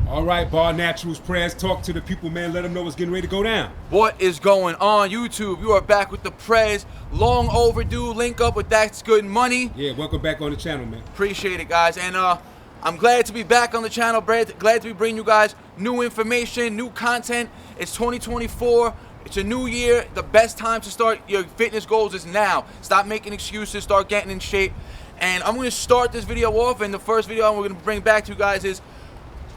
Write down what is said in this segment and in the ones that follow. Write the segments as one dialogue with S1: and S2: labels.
S1: All right, BarNaturalPrez, talk to the people, man. Let them know what's getting ready to go down.
S2: What is going on, YouTube? You are back with the Prez. Long overdue link up with That's Good Money.
S1: Yeah, welcome back on the channel, man.
S2: Appreciate it, guys. And I'm glad to be back on the channel. Glad to be bringing you guys new information, new content. It's 2024. It's a new year. The best time to start your fitness goals is now. Stop making excuses. Start getting in shape. And I'm going to start this video off. And the first video we're going to bring back to you guys is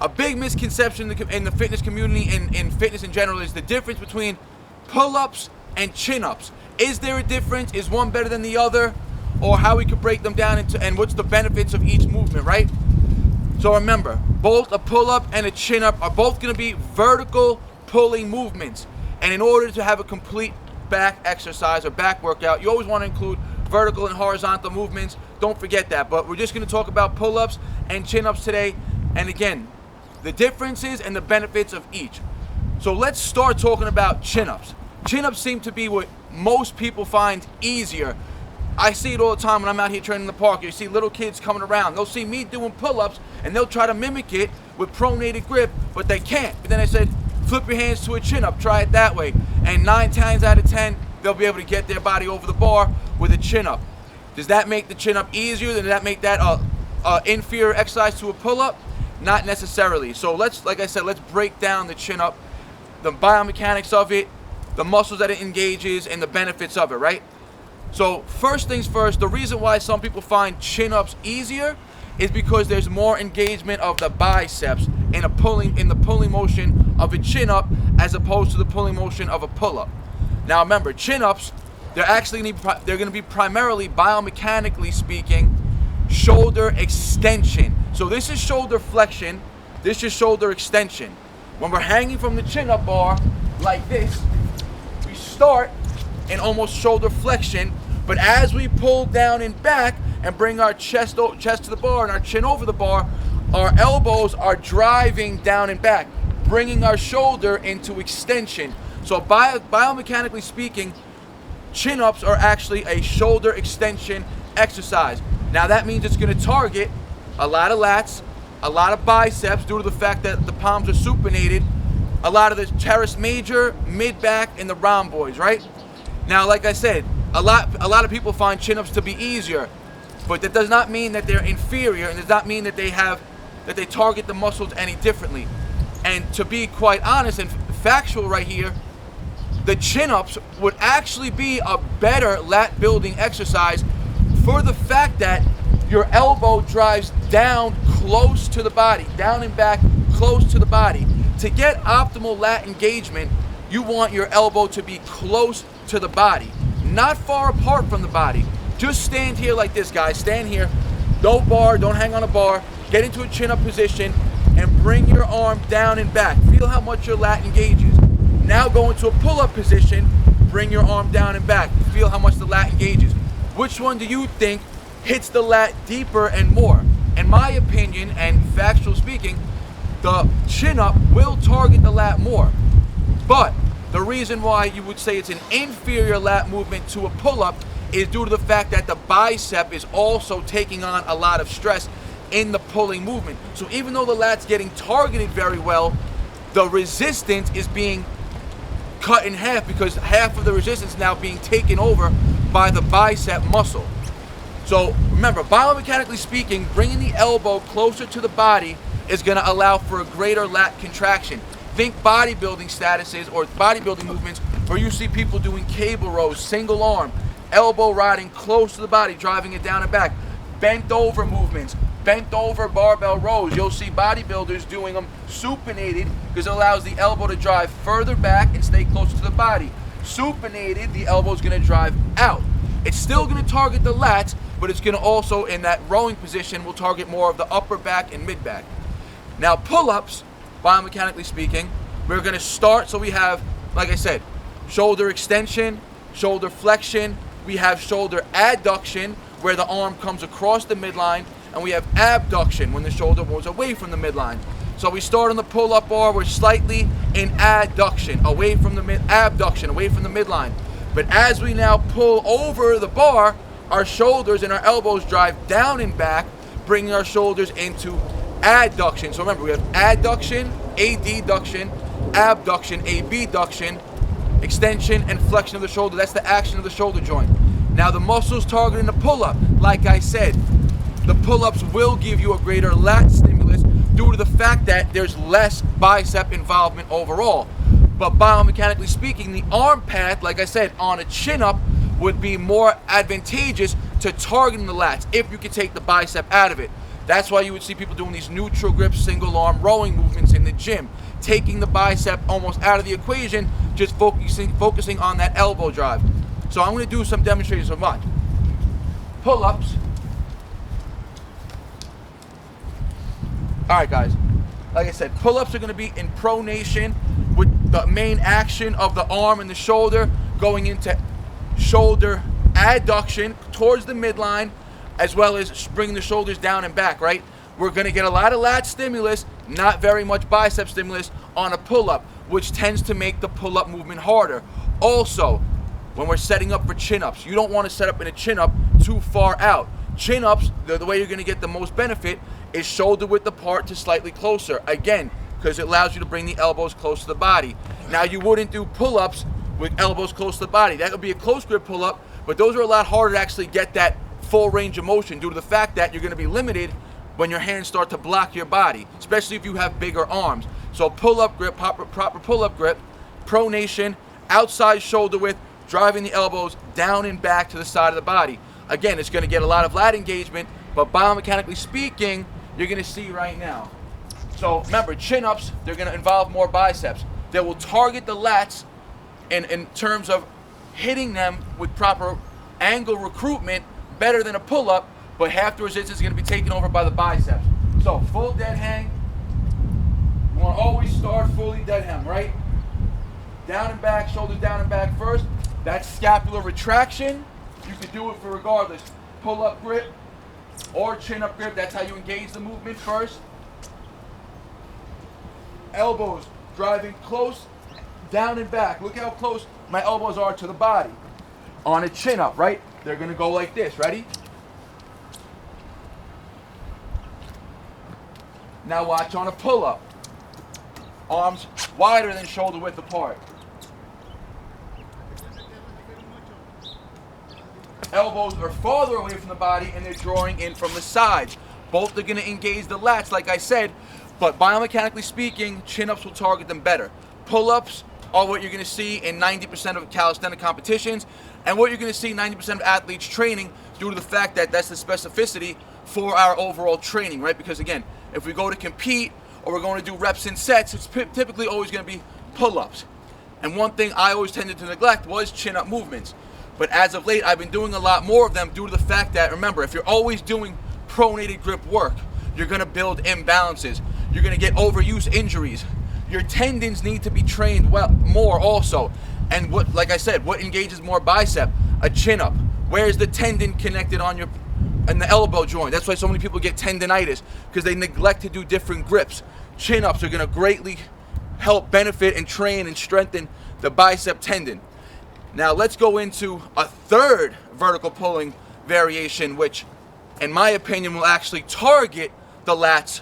S2: a big misconception in the fitness community and in fitness in general is the difference between pull-ups and chin-ups. Is there a difference? Is one better than the other? Or how we could break them down into, and what's the benefits of each movement, right? So remember, both a pull-up and a chin-up are both going to be vertical pulling movements. And in order to have a complete back exercise or back workout, you always want to include vertical and horizontal movements. Don't forget that. But we're just going to talk about pull-ups and chin-ups today. And again, the differences and the benefits of each. So let's start talking about chin-ups. Chin-ups seem to be what most people find easier. I see it all the time when I'm out here training in the park. You see little kids coming around. They'll see me doing pull-ups and they'll try to mimic it with pronated grip, but they can't. But then I said, flip your hands to a chin-up, try it that way. And 9 times out of 10, they'll be able to get their body over the bar with a chin-up. Does that make the chin-up easier? Does that make that inferior exercise to a pull-up? Not necessarily. So like I said, let's break down the chin-up, the biomechanics of it, the muscles that it engages, and the benefits of it, right? So first things first, the reason why some people find chin-ups easier is because there's more engagement of the biceps in the pulling motion of a chin-up as opposed to the pulling motion of a pull-up. Now remember, chin-ups, they're going to be primarily biomechanically speaking shoulder extension. So this is shoulder flexion, this is shoulder extension. When we're hanging from the chin-up bar like this, we start in almost shoulder flexion, but as we pull down and back and bring our chest to the bar and our chin over the bar, our elbows are driving down and back, bringing our shoulder into extension. So biomechanically speaking, chin-ups are actually a shoulder extension exercise. Now that means it's going to target a lot of lats, a lot of biceps due to the fact that the palms are supinated, a lot of the teres major, mid-back, and the rhomboids, right? Now, like I said, a lot of people find chin-ups to be easier, but that does not mean that they're inferior, and does not mean that they target the muscles any differently. And to be quite honest and factual right here, the chin-ups would actually be a better lat building exercise for the fact that your elbow drives down close to the body, down and back close to the body. To get optimal lat engagement, you want your elbow to be close to the body, not far apart from the body. Just stand here like this, guys. Stand here. No bar, don't hang on a bar. Get into a chin-up position and bring your arm down and back. Feel how much your lat engages. Now go into a pull-up position, bring your arm down and back. Feel how much the lat engages. Which one do you think hits the lat deeper and more? In my opinion, and factual speaking, the chin-up will target the lat more. But the reason why you would say it's an inferior lat movement to a pull-up is due to the fact that the bicep is also taking on a lot of stress in the pulling movement. So even though the lat's getting targeted very well, the resistance is being cut in half because half of the resistance now being taken over by the bicep muscle. So remember, biomechanically speaking, bringing the elbow closer to the body is going to allow for a greater lat contraction. Think bodybuilding statuses or bodybuilding movements where you see people doing cable rows, single arm, elbow riding close to the body, driving it down and back. Bent over movements, bent over barbell rows. You'll see bodybuilders doing them supinated because it allows the elbow to drive further back and stay closer to the body. Supinated, the elbow is going to drive out. It's still going to target the lats, but it's going to also, in that rowing position, will target more of the upper back and mid back. Now pull-ups, biomechanically speaking, we're going to start, so we have, like I said, shoulder extension, shoulder flexion, we have shoulder adduction, where the arm comes across the midline, and we have abduction, when the shoulder moves away from the midline. So we start on the pull-up bar, we're slightly in adduction, away from the abduction, away from the midline. But as we now pull over the bar, our shoulders and our elbows drive down and back, bringing our shoulders into adduction. So remember, we have adduction, adduction, abduction, abduction, extension, and flexion of the shoulder. That's the action of the shoulder joint. Now the muscles targeting the pull-up, like I said, the pull-ups will give you a greater lat stimulus due to the fact that there's less bicep involvement overall. But biomechanically speaking, the arm path, like I said, on a chin-up would be more advantageous to targeting the lats if you could take the bicep out of it. That's why you would see people doing these neutral grip single arm rowing movements in the gym, taking the bicep almost out of the equation, just focusing on that elbow drive. So I'm going to do some demonstrations of watch. Pull-ups. All right, guys. Like I said, pull-ups are going to be in pronation with the main action of the arm and the shoulder going into shoulder adduction towards the midline, as well as bringing the shoulders down and back, right? We're going to get a lot of lat stimulus, not very much bicep stimulus on a pull-up, which tends to make the pull-up movement harder. Also, when we're setting up for chin-ups, you don't want to set up in a chin-up too far out. Chin-ups, the way you're going to get the most benefit is shoulder width apart to slightly closer. Again, because it allows you to bring the elbows close to the body. Now, you wouldn't do pull-ups with elbows close to the body. That would be a close grip pull-up, but those are a lot harder to actually get that full range of motion due to the fact that you're going to be limited when your hands start to block your body, especially if you have bigger arms. So pull-up grip, proper pull-up grip, pronation, outside shoulder width, driving the elbows down and back to the side of the body. Again, it's going to get a lot of lat engagement, but biomechanically speaking, you're going to see right now. So remember, chin-ups, they're going to involve more biceps. They will target the lats in terms of hitting them with proper angle recruitment better than a pull-up, but half the resistance is going to be taken over by the biceps. So full dead hang. You want to always start fully dead hang, right? Down and back, shoulders down and back first. That's scapular retraction. You can do it for regardless. Pull-up grip or chin-up grip. That's how you engage the movement first. Elbows driving close, down and back. Look how close my elbows are to the body. On a chin-up, right? They're going to go like this. Ready? Now watch on a pull-up. Arms wider than shoulder width apart. Elbows are farther away from the body and they're drawing in from the sides. Both are going to engage the lats, like I said, but biomechanically speaking, chin-ups will target them better. Pull-ups are what you're going to see in 90% of calisthenic competitions and what you're going to see 90% of athletes training due to the fact that that's the specificity for our overall training, right? Because again, if we go to compete or we're going to do reps and sets, it's typically always going to be pull-ups. And one thing I always tended to neglect was chin-up movements. But as of late, I've been doing a lot more of them due to the fact that, remember, if you're always doing pronated grip work, you're going to build imbalances. You're going to get overuse injuries. Your tendons need to be trained more also. And what, like I said, what engages more bicep? A chin-up. Where's the tendon connected on the elbow joint? That's why so many people get tendinitis, because they neglect to do different grips. Chin-ups are going to greatly help benefit and train and strengthen the bicep tendon. Now let's go into a third vertical pulling variation, which in my opinion will actually target the lats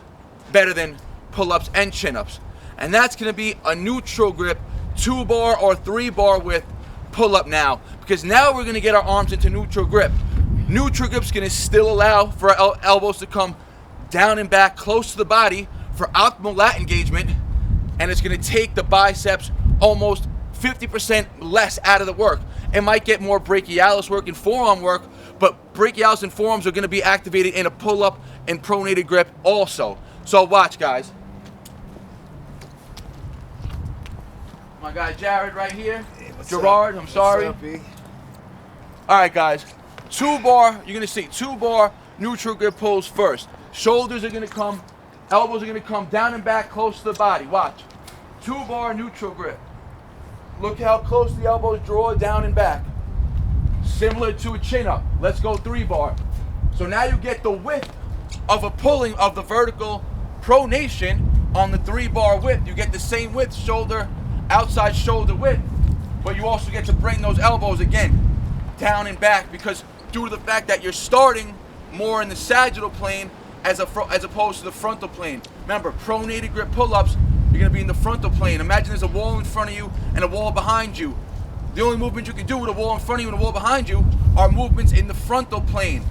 S2: better than pull-ups and chin-ups. And that's going to be a neutral grip 2-bar or 3-bar with pull-up now, because now we're going to get our arms into neutral grip. Neutral grip's going to still allow for our elbows to come down and back close to the body for optimal lat engagement, and it's going to take the biceps almost 50% less out of the work. It might get more brachialis work and forearm work, but brachialis and forearms are going to be activated in a pull-up and pronated grip also. So watch, guys. My guy Jared right here. Hey, Gerard, I'm sorry.
S3: What's up, B?
S2: All right, guys. 2-bar, you're going to see 2-bar neutral grip pulls first. Shoulders are going to come, elbows are going to come down and back close to the body. Watch. 2-bar neutral grip. Look how close the elbows draw down and back. Similar to a chin-up. Let's go 3-bar. So now you get the width of a pulling of the vertical pronation on the 3-bar width. You get the same width, shoulder, outside shoulder width, but you also get to bring those elbows again down and back, because due to the fact that you're starting more in the sagittal plane as opposed to the frontal plane. Remember, pronated grip pull-ups, you're gonna be in the frontal plane. Imagine there's a wall in front of you and a wall behind you. The only movement you can do with a wall in front of you and a wall behind you are movements in the frontal plane.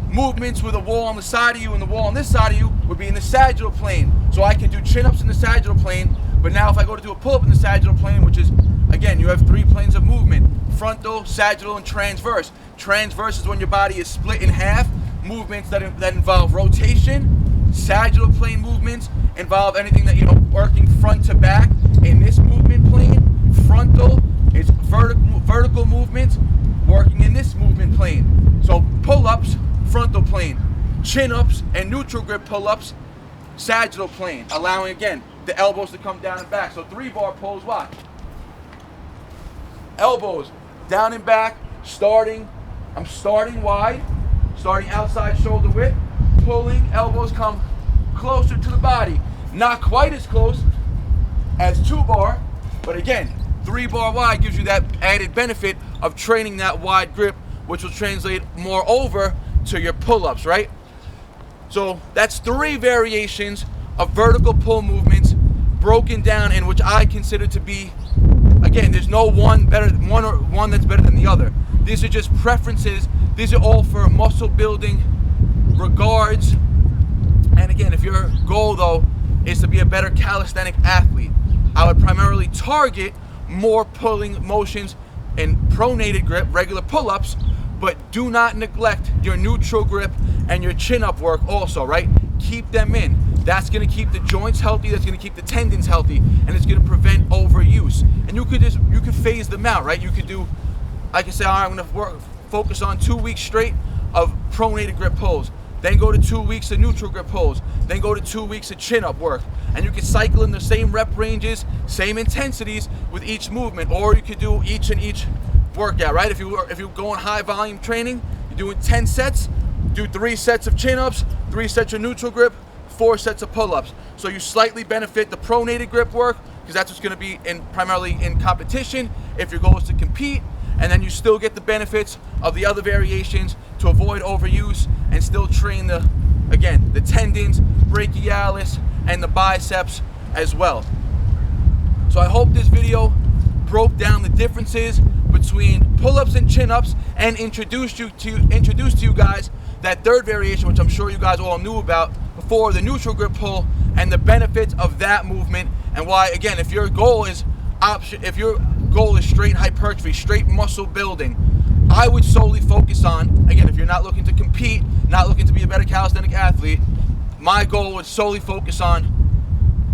S2: Movements with a wall on the side of you and the wall on this side of you would be in the sagittal plane. So I can do chin-ups in the sagittal plane, but now if I go to do a pull-up in the sagittal plane, which is, again, you have 3 planes of movement: frontal, sagittal, and transverse. Transverse is when your body is split in half. Movements that involve rotation. Sagittal plane movements involve anything that, working front to back. In this movement plane, frontal is vertical movements working in this movement plane. So pull-ups, frontal plane. Chin-ups and neutral grip pull-ups, sagittal plane, allowing, again, the elbows to come down and back. So 3-bar pulls, watch. Elbows down and back, I'm starting wide, starting outside shoulder width, pulling, elbows come closer to the body. Not quite as close as 2-bar, but again, 3-bar wide gives you that added benefit of training that wide grip, which will translate more over to your pull-ups, right? So that's 3 variations of vertical pull movements broken down, in which I consider to be, again, there's no one that's better than the other. These are just preferences. These are all for muscle building regards. And again, if your goal though is to be a better calisthenic athlete, I would primarily target more pulling motions in pronated grip, regular pull-ups, but do not neglect your neutral grip and your chin-up work also, right? Keep them in. That's gonna keep the joints healthy, that's gonna keep the tendons healthy, and it's gonna prevent overuse. And you could phase them out, right? You could do, I can say, all right, I'm gonna focus on 2 weeks straight of pronated grip pulls, then go to 2 weeks of neutral grip pulls, then go to 2 weeks of chin-up work. And you can cycle in the same rep ranges, same intensities with each movement, or you could do each workout, right? If you're going high volume training, you're doing 10 sets, do 3 sets of chin-ups, 3 sets of neutral grip, 4 sets of pull-ups. So you slightly benefit the pronated grip work, because that's what's gonna be primarily in competition if your goal is to compete, and then you still get the benefits of the other variations to avoid overuse and still train the tendons, brachialis, and the biceps as well. So I hope this video broke down the differences between pull-ups and chin-ups and introduced to you guys that 3rd variation, which I'm sure you guys all knew about before, the neutral grip pull, and the benefits of that movement, and why, again, if your goal is straight hypertrophy, straight muscle building, I would solely focus on, again, if you're not looking to compete, not looking to be a better calisthenic athlete, my goal would solely focus on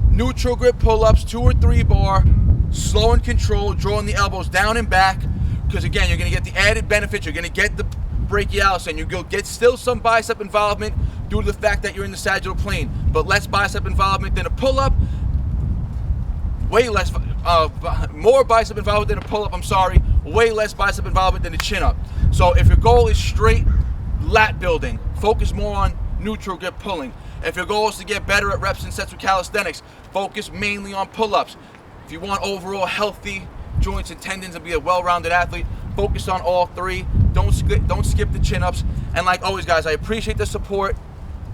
S2: neutral grip pull-ups, 2 or 3-bar, slow and controlled, drawing the elbows down and back, because again, you're gonna get the added benefits, you're gonna get the brachialis, and you'll get still some bicep involvement due to the fact that you're in the sagittal plane, but less bicep involvement than a pull-up, more bicep involvement than a pull-up, way less bicep involvement than a chin-up. So if your goal is straight lat building, focus more on neutral grip pulling. If your goal is to get better at reps and sets with calisthenics, focus mainly on pull-ups. If you want overall healthy joints and tendons and be a well-rounded athlete, focus on all 3. Don't skip the chin-ups. And like always, guys, I appreciate the support.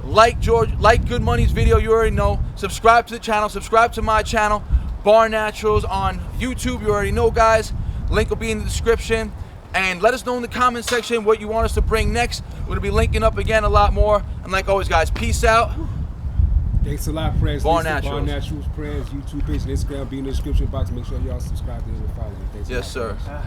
S2: Like Good Money's video, you already know. Subscribe to the channel, subscribe to my channel, BarNaturals on YouTube, you already know, guys. Link will be in the description. And let us know in the comment section what you want us to bring next. We're going to be linking up again a lot more. And like always, guys, peace out.
S1: Thanks a lot, Prez.
S2: BarNaturalPrez
S1: BarNaturalPrez YouTube page and Instagram be in the description box. Make sure y'all subscribe to him and follow him. Thanks a lot,
S2: Yes, sir.
S1: Prez.